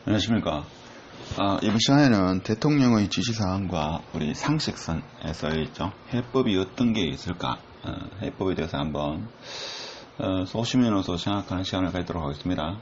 안녕하십니까. 이번 시간에는 대통령의 지시사항과 우리 상식선에 써있죠. 해법이 어떤 게 있을까? 해법에 대해서 한번 소시민으로서 생각하는 시간을 갖도록 하겠습니다.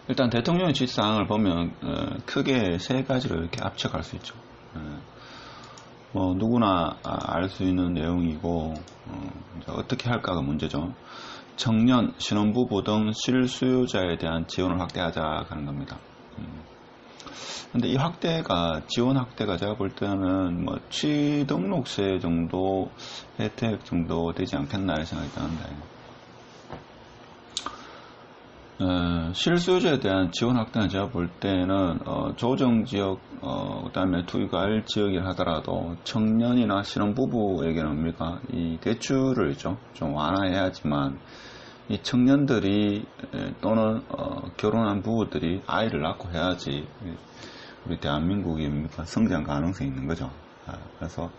일단 대통령의 지시사항을 보면 크게 세 가지로 이렇게 압축할 수 있죠. 누구나 알 수 있는 내용이고 어떻게 할까가 문제죠. 청년, 신혼부부 등 실수요자에 대한 지원을 확대하자 하는 겁니다. 근데 이 지원 확대가 제가 볼 때는 취등록세 정도 혜택 정도 되지 않겠나 이런 생각이 드는데, 실수요자에 대한 지원 확대는 제가 볼 때는 조정지역, 그 다음에 투기과일 지역이라 하더라도 청년이나 신혼부부에게는 뭡니까? 이 대출을 좀 완화해야지만 이 청년들이 또는 결혼한 부부들이 아이를 낳고 해야지 우리 대한민국이 성장 가능성이 있는 거죠. 그래서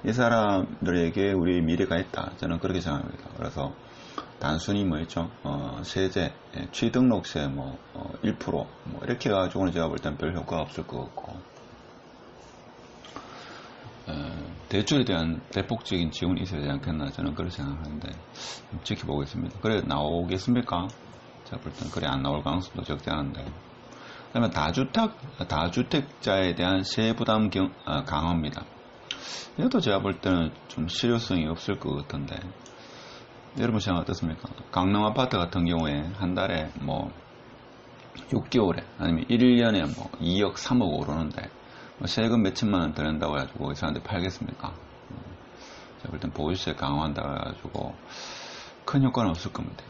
이 사람들에게 우리의 미래가 있다, 저는 그렇게 생각합니다. 그래서 단순히 세제, 취등록세 1% 이렇게 해가지고는 제가 볼 땐 별 효과가 없을 것 같고, 대출에 대한 대폭적인 지원이 있어야 되지 않겠나, 저는 그렇게 생각하는데 지켜보겠습니다. 그래 나오겠습니까? 제가 볼 땐 그래 안 나올 가능성도 적지 않은데. 그 다음에 다주택자에 대한 세부담 강화입니다. 이것도 제가 볼 때는 좀 실효성이 없을 것 같은데, 여러분 생각 어떻습니까? 강남 아파트 같은 경우에 한 달에 6개월에 아니면 1년에 2억 3억 오르는데 세금 몇천만 원 더 낸다고 해가지고 이 사람들 팔겠습니까? 제가 볼 땐 보유세 강화한다고 해가지고 큰 효과는 없을 겁니다.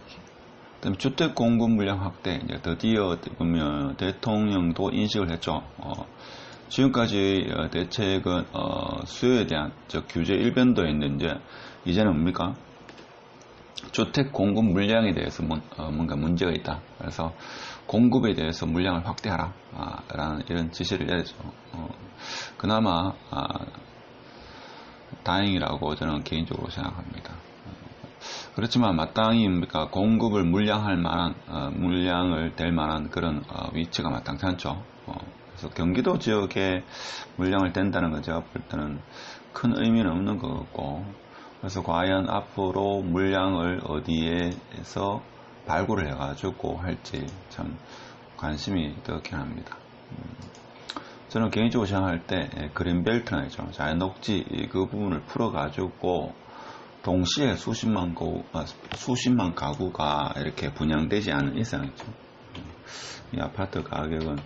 그 다음에 주택 공급 물량 확대, 이제 드디어 보면 대통령도 인식을 했죠. 지금까지 대책은 수요에 대한 규제 일변도에 있는데, 이제는 뭡니까? 주택 공급 물량에 대해서 뭔가 문제가 있다. 그래서 공급에 대해서 물량을 확대하라 라는 이런 지시를 내렸죠. 그나마 다행이라고 저는 개인적으로 생각합니다. 그렇지만 마땅히 공급을 물량할 만한 물량을 댈 만한 그런 위치가 마땅치 않죠. 그래서 경기도 지역에 물량을 댄다는 건 제가 볼 때는 큰 의미는 없는 것 같고, 그래서 과연 앞으로 물량을 어디에서 발굴을 해가지고 할지 참 관심이 되긴 합니다. 저는 개인적으로 생각할 때 그린벨트나 자연녹지 그 부분을 풀어가지고 동시에 수십만 가구가 이렇게 분양되지 않은 이상이죠. 이 아파트 가격은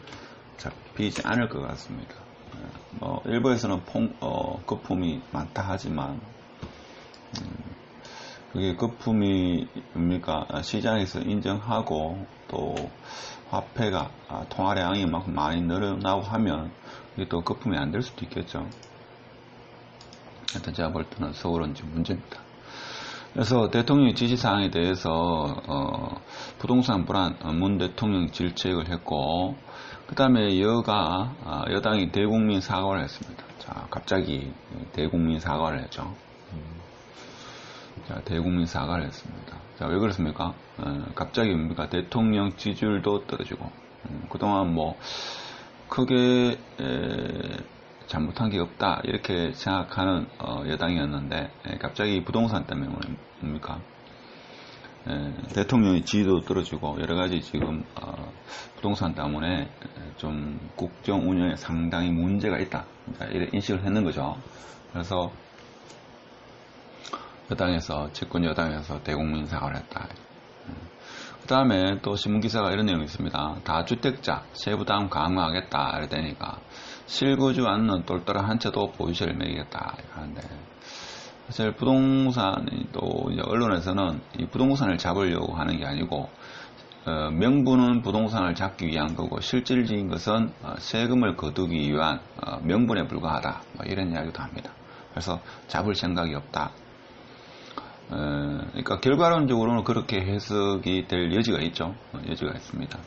잡히지 않을 것 같습니다. 일부에서는 거품이 많다 하지만 그게 거품이 시장에서 인정하고 또 화폐가 통화량이 많이 늘어나고 하면 이게 또 거품이 안 될 수도 있겠죠. 일단 제가 볼 때는 서울은 지금 문제입니다. 그래서 대통령의 지시사항에 대해서 부동산 불안 문 대통령 질책을 했고, 그 다음에 여당이 대국민 사과를 했습니다. 자, 갑자기 대국민 사과를 했죠. 대국민 사과를 했습니다. 자, 왜 그렇습니까? 갑자기 대통령 지지율도 떨어지고, 그동안 크게 잘못한 게 없다 이렇게 생각하는 여당이었는데, 갑자기 부동산 때문에 대통령의 지지도 떨어지고 여러가지 지금 부동산 때문에 좀 국정 운영에 상당히 문제가 있다, 이런 인식을 했는 거죠. 그래서 집권 여당에서 대국민 사과를 했다. 그 다음에 또 신문기사가 이런 내용이 있습니다. 다주택자 세부담 강화하겠다 이러니까 실거주 않는 똘똘한 한 채도 보유세를 매기겠다 하는데, 사실 부동산이 또 언론에서는 이 부동산을 잡으려고 하는 게 아니고 명분은 부동산을 잡기 위한 거고 실질적인 것은 세금을 거두기 위한 명분에 불과하다, 이런 이야기도 합니다. 그래서 잡을 생각이 없다. 그러니까 결과론적으로는 그렇게 해석이 될 여지가 있죠. 여지가 있습니다.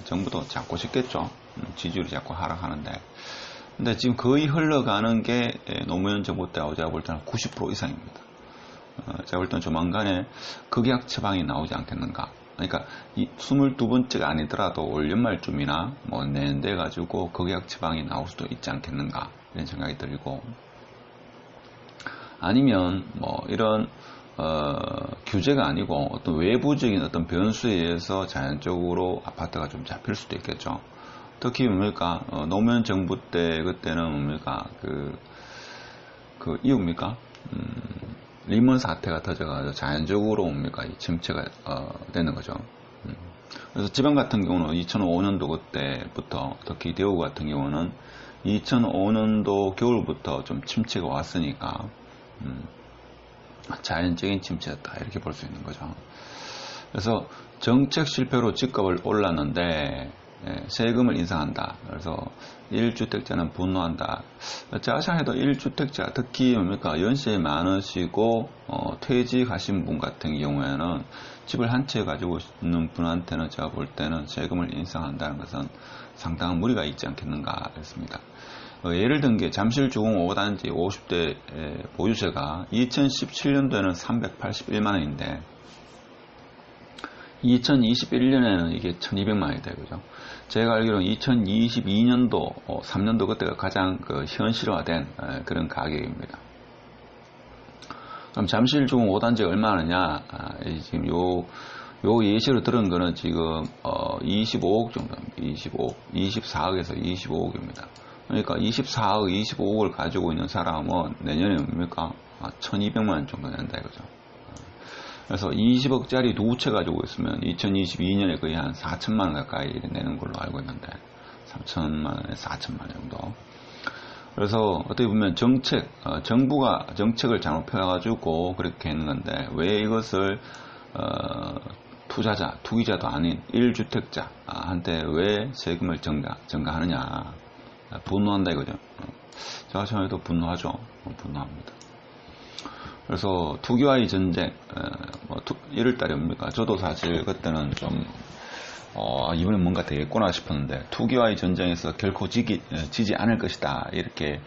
정부도 잡고 싶겠죠. 지지율이 자꾸 하락하는데. 근데 지금 거의 흘러가는 게 노무현 정부 때하고 제가 볼 때는 90% 이상입니다. 제가 볼 때는 조만간에 극약 처방이 나오지 않겠는가. 그러니까 이 22번째가 아니더라도 올 연말쯤이나 뭐 내년 돼 가지고 극약 처방이 나올 수도 있지 않겠는가 이런 생각이 들고, 아니면 뭐 이런 규제가 아니고 어떤 외부적인 어떤 변수에 의해서 자연적으로 아파트가 좀 잡힐 수도 있겠죠. 특히 뭡니까 노무현 정부 때 그때는 뭡니까 이유입니까 리먼 사태가 터져가지고 자연적으로 뭡니까 이 침체가 되는 거죠. 그래서 지방 같은 경우는 2005년도 그때부터, 특히 대구 같은 경우는 2005년도 겨울부터 좀 침체가 왔으니까 자연적인 침체였다 이렇게 볼 수 있는 거죠. 그래서 정책 실패로 집값을 올랐는데 세금을 인상한다. 그래서 1주택자는 분노한다. 제가 생각해도 1주택자, 특히 뭡니까 연세 많으시고 퇴직하신 분 같은 경우에는 집을 한 채 가지고 있는 분한테는 제가 볼 때는 세금을 인상한다는 것은 상당한 무리가 있지 않겠는가 했습니다. 예를 든 게 잠실주공 5단지 50대 보유세가 2017년도에는 381만 원인데 2021년에는 이게 1200만원이 돼요. 그죠? 제가 알기로는 2022년도, 3년도 그때가 가장 현실화된 그런 가격입니다. 그럼 잠실주공 5단지가 얼마느냐? 지금 요 예시로 들은 거는 지금 25억 정도입니다. 24억에서 25억입니다. 그러니까 24억, 25억을 가지고 있는 사람은 내년에 뭡니까? 1200만원 정도 낸다 이거죠. 그래서 20억짜리 두 채 가지고 있으면 2022년에 거의 한 4천만원 가까이 내는 걸로 알고 있는데 3천만원에 4천만원 정도. 그래서 어떻게 보면 정부가 정책을 잘못 펴가지고 그렇게 했는 건데 왜 이것을 투기자도 아닌 1주택자한테 왜 세금을 증가하느냐. 분노한다 이거죠. 제가 처음에도 분노하죠. 분노합니다. 그래서 투기와의 전쟁, 1월달에 뭡니까? 저도 사실 그때는 좀, 이번에 뭔가 되겠구나 싶었는데, 투기와의 전쟁에서 결코 지지 않을 것이다. 이렇게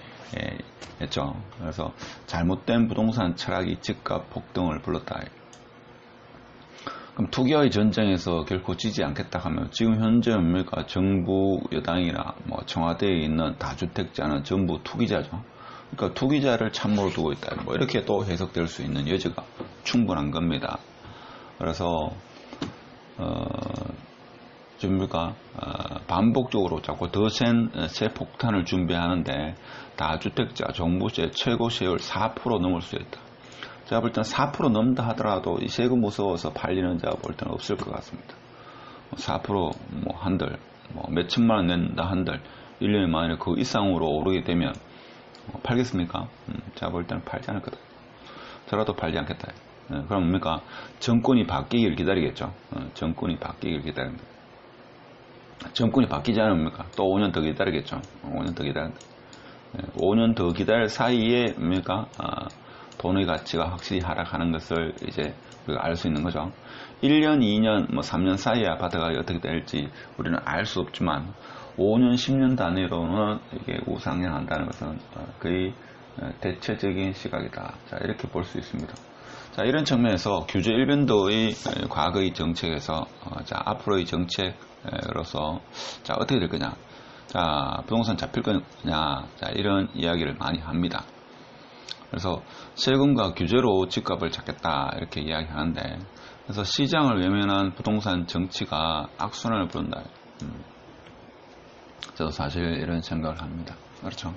했죠. 그래서 잘못된 부동산 철학이 집값 폭등을 불렀다. 그럼 투기와의 전쟁에서 결코 지지 않겠다 하면 지금 현재 뭡니까? 정부 여당이나 뭐 청와대에 있는 다주택자는 전부 투기자죠. 그러니까 투기자를 참모로 두고 있다. 뭐 이렇게 또 해석될 수 있는 여지가 충분한 겁니다. 그래서 반복적으로 자꾸 더 센 새 폭탄을 준비하는데 다주택자 종부세 최고 세율 4% 넘을 수 있다. 제가 볼 때는 4% 넘다 하더라도 이 세금 무서워서 팔리는 자가 볼 때는 없을 것 같습니다. 4% 뭐 한들 몇 천만 원 낸다 한들 1년에 만약에 그 이상으로 오르게 되면 팔겠습니까? 제가 볼 때는 팔지 않을 거다. 저라도 팔지 않겠다. 그럼 뭡니까? 정권이 바뀌길 기다리겠죠. 정권이 바뀌길 기다립니다. 정권이 바뀌지 않으면 또 5년 더 기다리겠죠. 5년 더 기다린다. 5년 더 기다릴 사이에 뭡니까? 돈의 가치가 확실히 하락하는 것을 이제 우리가 알 수 있는 거죠. 1년, 2년, 3년 사이에 아파트 가격이 어떻게 될지 우리는 알 수 없지만 5년, 10년 단위로는 이게 우상향한다는 것은 거의 대체적인 시각이다. 자, 이렇게 볼 수 있습니다. 자, 이런 측면에서 규제 일변도의 과거의 정책에서 앞으로의 정책으로서 어떻게 될 거냐. 자, 부동산 잡힐 거냐. 자, 이런 이야기를 많이 합니다. 그래서 세금과 규제로 집값을 잡겠다 이렇게 이야기하는데, 그래서 시장을 외면한 부동산 정치가 악순환을 부른다. 저도 사실 이런 생각을 합니다. 그렇죠.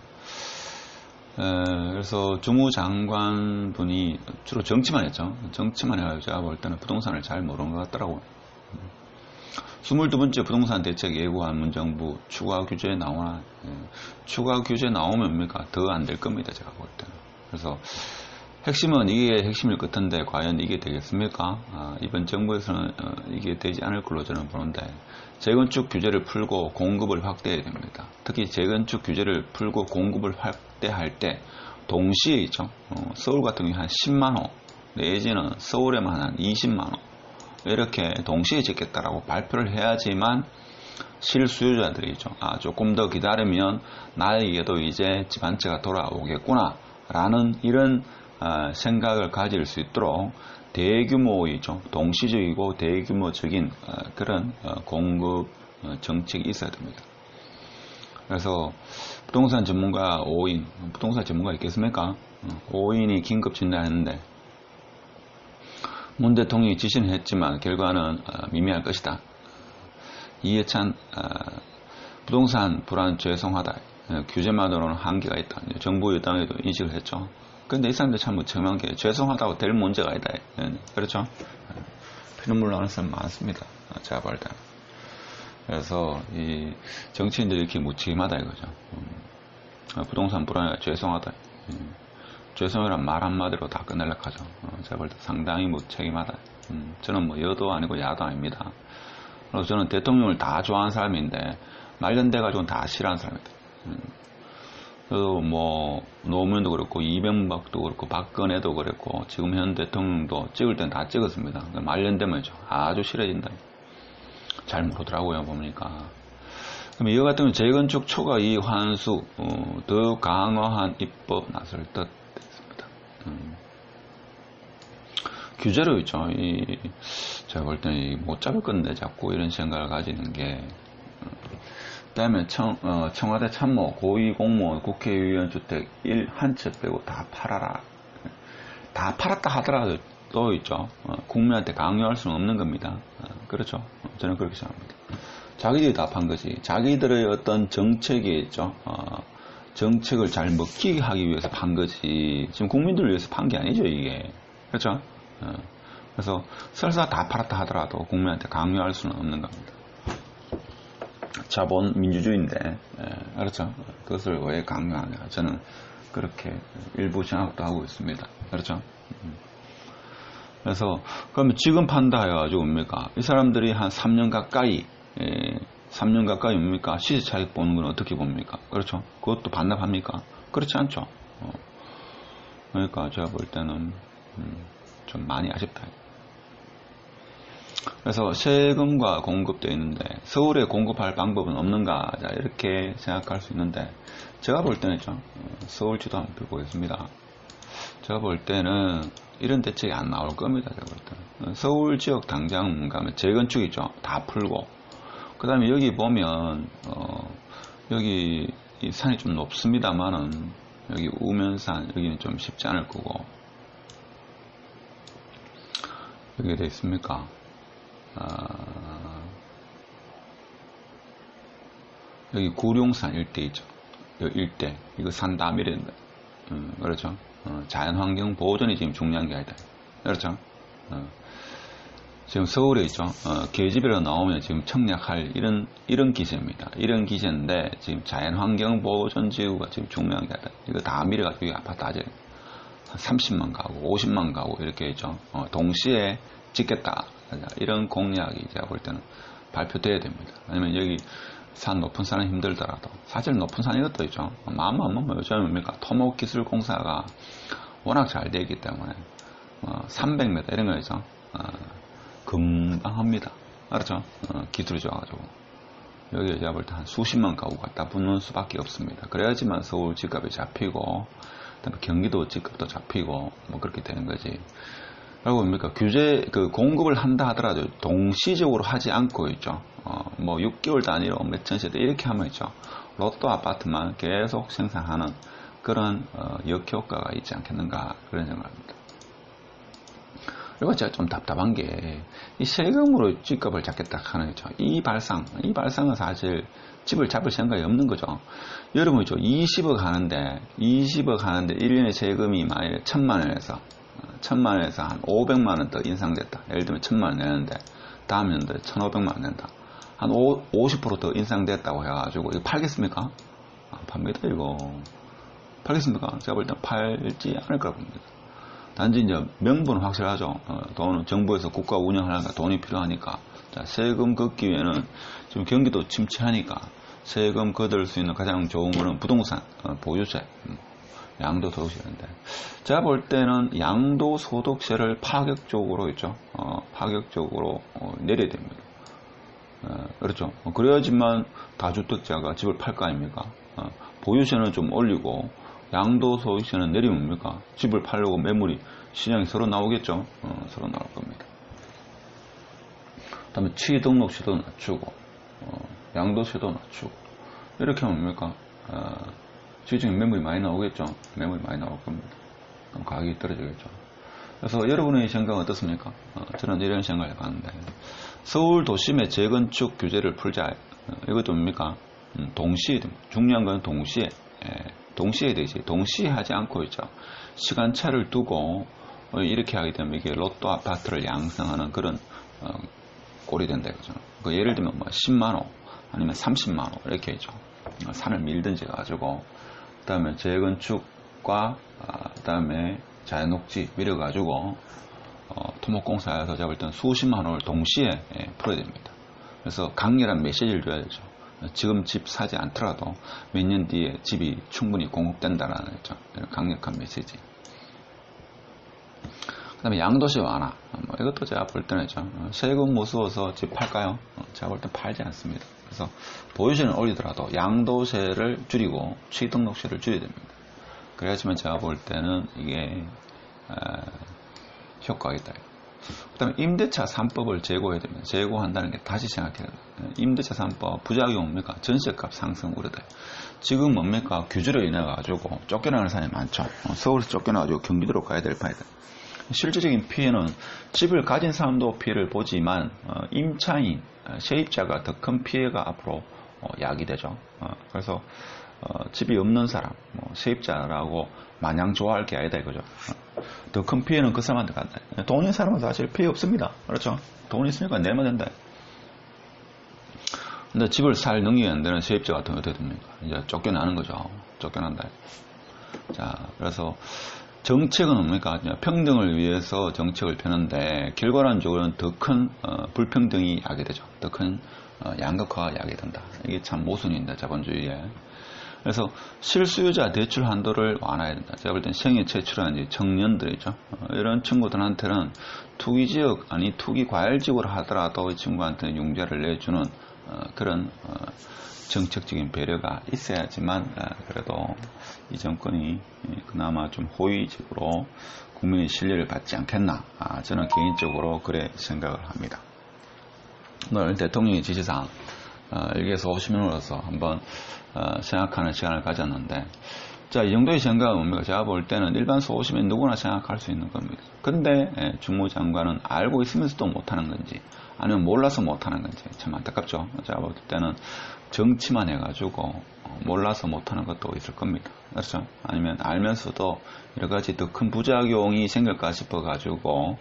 그래서 주무장관 분이 주로 정치만 했죠. 정치만 해가지고 제가 볼 때는 부동산을 잘 모르는 것 같더라고요. 22번째 부동산 대책 예고한 문정부 추가 규제 나오나. 추가 규제 나오면 뭡니까? 더 안 될 겁니다. 제가 볼 때는. 그래서 핵심은 이게 핵심일 것 같은데 과연 이게 되겠습니까? 이번 정부에서는 이게 되지 않을 걸로 저는 보는데, 재건축 규제를 풀고 공급을 확대해야 됩니다. 특히 재건축 규제를 풀고 공급을 확대할 때 동시에 있죠. 서울 같은 경우 한 10만호 내지는 서울에만 한 20만호 이렇게 동시에 짓겠다라고 발표를 해야지만 실수요자들이 있죠. 조금 더 기다리면 나에게도 이제 집 한 채가 돌아오겠구나 라는 이런 생각을 가질 수 있도록 대규모이죠. 동시적이고 대규모적인 그런 공급 정책이 있어야 됩니다. 그래서 부동산 전문가 5인, 부동산 전문가 있겠습니까? 5인이 긴급 진단했는데 문 대통령이 지시는 했지만 결과는 미미할 것이다. 이해찬 부동산 불안 죄송하다. 규제만으로는 한계가 있다. 정부 여당에도 인식을 했죠. 근데 이 사람들 참 무책임한 게 죄송하다고 될 문제가 아니다. 그렇죠? 피눈물 나는 사람 많습니다. 제가 볼 때. 그래서 이 정치인들이 이렇게 무책임하다 이거죠. 부동산 불안에 죄송하다. 죄송이란 말 한마디로 다 끝내려고 하죠. 제가 볼 때 상당히 무책임하다. 저는 뭐 여도 아니고 야도 아닙니다. 그래서 저는 대통령을 다 좋아하는 사람인데 말년돼가지고는 다 싫어하는 사람입니다. 그래서 뭐 노무현도 그렇고 이명박도 그렇고 박근혜도 그랬고 지금 현 대통령도 찍을 땐 다 찍었습니다. 말년되면죠 아주 싫어진다. 잘 모르더라고요 보니까. 그럼 이와 같은 경우 재건축 초과 이익 환수 더 강화한 입법 나설 듯 됐습니다. 규제로 있죠. 제가 볼 때는 못 잡을 건데 자꾸 이런 생각을 가지는 게. 그다음에 청와대 참모, 고위공무원, 국회의원 주택 한 채 빼고 다 팔아라. 다 팔았다 하더라도 또 있죠. 국민한테 강요할 수는 없는 겁니다. 그렇죠. 저는 그렇게 생각합니다. 자기들이 다 판 거지. 자기들의 어떤 정책이 있죠. 정책을 잘 먹히게 하기 위해서 판 거지. 지금 국민들을 위해서 판 게 아니죠, 이게. 그렇죠. 그래서 설사 다 팔았다 하더라도 국민한테 강요할 수는 없는 겁니다. 자본 민주주의인데, 그렇죠. 그것을 왜 강요하냐. 저는 그렇게 일부 생각도 하고 있습니다. 그렇죠. 그래서 그러면 지금 판다 해가지고 뭡니까? 이 사람들이 한 3년 가까이 3년 가까이 뭡니까? 시세 차익 보는 건 어떻게 봅니까? 그렇죠. 그것도 반납합니까? 그렇지 않죠. 그러니까 제가 볼 때는 좀 많이 아쉽다. 그래서 세금과 공급되어 있는데 서울에 공급할 방법은 없는가 이렇게 생각할 수 있는데 제가 볼 때는 좀 서울지도 한번 펴보겠습니다. 제가 볼 때는 이런 대책이 안 나올 겁니다. 제가 볼 때는 서울 지역 당장 가면 재건축이죠. 다 풀고 그 다음에 여기 보면 여기 이 산이 좀 높습니다만은 여기 우면산 여기는 좀 쉽지 않을 거고 여기에 되어 있습니까? 여기 구룡산 일대 있죠. 여기 일대 이거 산다미래인데 그렇죠. 자연환경 보존이 지금 중요한 게 아니다. 그렇죠. 지금 서울에 있죠. 계집애로 나오면 지금 청약할 이런 기세입니다. 이런 기세인데 지금 자연환경 보존 지구가 지금 중요한 게 아니다. 이거 다 밀어가지고 아파트 아재 한 30만 가구, 50만 가구 이렇게 있죠. 동시에 짓겠다. 이런 공약이 제가 볼 때는 발표돼야 됩니다. 아니면 여기 산 높은 산은 힘들더라도 사실 높은 산 이것도 있죠. 마음만 먹으면 요즘에 뭡니까? 토목기술공사가 워낙 잘 되기 때문에 300m 이런 거 있죠. 금방 합니다. 알았죠? 기술이 좋아가지고 여기 제가 볼 때 한 수십만 가구 갖다 붙는 수밖에 없습니다. 그래야지만 서울 집값이 잡히고 그다음에 경기도 집값도 잡히고 뭐 그렇게 되는 거지. 그리고 뭡니까? 공급을 한다 하더라도 동시적으로 하지 않고 있죠. 뭐 6개월 단위로 몇천 세대 이렇게 하면 있죠. 로또 아파트만 계속 생산하는 그런 역효과가 있지 않겠는가 그런 생각입니다. 그리고 제가 좀 답답한 게 이 세금으로 집값을 잡겠다 하는 거죠. 이 발상은 사실 집을 잡을 생각이 없는 거죠. 여러분이죠. 20억 하는데 1년에 세금이 만약에 1,000만 원에서 한 500만 원 더 인상됐다. 예를 들면 1,000만 원 내는데 다음 연도에 1,500만 원 낸다. 한 50% 더 인상됐다고 해가지고 이거 팔겠습니까? 안 팝니다. 이거 팔겠습니까? 제가 볼 땐 팔지 않을 거라고 봅니다. 단지 이제 명분은 확실하죠. 돈은 정부에서 국가 운영하려니까 돈이 필요하니까 세금 걷기 위해는 지금 경기도 침체하니까 세금 걷을 수 있는 가장 좋은 거는 부동산 보유세 양도소득세인데 제가 볼 때는 양도소득세를 파격적으로 있죠. 파격적으로 내려야 됩니다. 그렇죠. 그래야지만 다주택자가 집을 팔 거 아닙니까? 보유세는 좀 올리고 양도 소득세는 내리면 뭡니까? 집을 팔려고 매물이 시장에 서로 나오겠죠. 서로 나올 겁니다. 그 다음에 취등록세도 낮추고 양도세도 낮추고 이렇게 하면 뭡니까? 시중에 매물이 많이 나오겠죠. 매물이 많이 나올 겁니다. 그럼 가격이 떨어지겠죠. 그래서 여러분의 생각은 어떻습니까? 저는 이런 생각을 해봤는데 서울 도심의 재건축 규제를 풀자. 이것도 뭡니까? 동시에 중요한 건 동시에 되지. 동시에 하지 않고 있죠. 시간차를 두고 이렇게 하게 되면 이게 로또 아파트를 양성하는 그런 꼴이 된다 이거죠. 예를 들면 뭐 10만호 아니면 30만호 이렇게 있죠. 산을 밀든지 가지고 그 다음에 재건축과 그 다음에 자연녹지 밀어가지고 토목공사에서 잡을 때는 수십만 원을 동시에 풀어야 됩니다. 그래서 강렬한 메시지를 줘야 되죠. 지금 집 사지 않더라도 몇 년 뒤에 집이 충분히 공급된다라는 거죠. 이런 강력한 메시지. 그 다음에 양도세 완화. 이것도 제가 볼 때는 세금 무서워서 집 팔까요? 제가 볼 땐 팔지 않습니다. 그래서 보유세는 올리더라도 양도세를 줄이고 취등록세를 줄여야 됩니다. 그래야지만 제가 볼 때는 이게 효과가 있다. 그 다음에 임대차 3법을 제고해야 됩니다. 제고한다는 게 다시 생각해야 됩니다. 임대차 3법 부작용이 뭡니까? 전세값 상승 우려다. 지금 뭡니까? 규제로 인해 가지고 쫓겨나는 사람이 많죠. 서울에서 쫓겨나가지고 경기도로 가야 될 판이다. 실질적인 피해는 집을 가진 사람도 피해를 보지만 임차인, 세입자가 더 큰 피해가 앞으로 야기되죠. 그래서 집이 없는 사람, 세입자라고 마냥 좋아할 게 아니다 이거죠. 더 큰 피해는 그 사람한테 간다. 돈 있는 사람은 사실 피해 없습니다. 그렇죠? 돈 있으니까 내면 된다. 근데 집을 살 능력이 안 되는 세입자 같은 거 어떻게 됩니까? 이제 쫓겨나는 거죠. 쫓겨난다. 자, 그래서 정책은 뭡니까? 평등을 위해서 정책을 펴는데 결과론적으로는 더 큰 불평등이 야기되죠. 더 큰 양극화가 야기된다. 이게 참 모순입니다. 자본주의에. 그래서 실수요자 대출 한도를 완화해야 된다. 제가 볼 땐 생애 최초라는 청년들이죠. 이런 친구들한테는 투기지역 아니 투기 과열지구를 하더라도 이 친구한테는 융자를 내주는 그런 정책적인 배려가 있어야지만 그래도 이 정권이 그나마 좀 호의적으로 국민의 신뢰를 받지 않겠나. 저는 개인적으로 그래 생각을 합니다. 오늘 대통령의 지시사항 일개에서 50명으로서 한번 생각하는 시간을 가졌는데, 자, 이 정도의 생각은 뭡니까? 제가 볼 때는 일반 소시민 누구나 생각할 수 있는 겁니다. 근데 주무장관은 알고 있으면서도 못하는 건지 아니면 몰라서 못하는 건지 참 안타깝죠. 제가 볼 때는 정치만 해가지고 몰라서 못하는 것도 있을 겁니다. 그렇죠? 아니면 알면서도 여러 가지 더 큰 부작용이 생길까 싶어가지고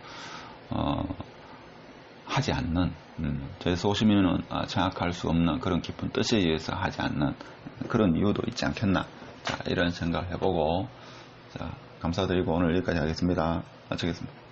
하지 않는, 제 소시민은 생각할 수 없는 그런 깊은 뜻에 의해서 하지 않는 그런 이유도 있지 않겠나. 자, 이런 생각을 해보고, 자, 감사드리고 오늘 여기까지 하겠습니다. 마치겠습니다.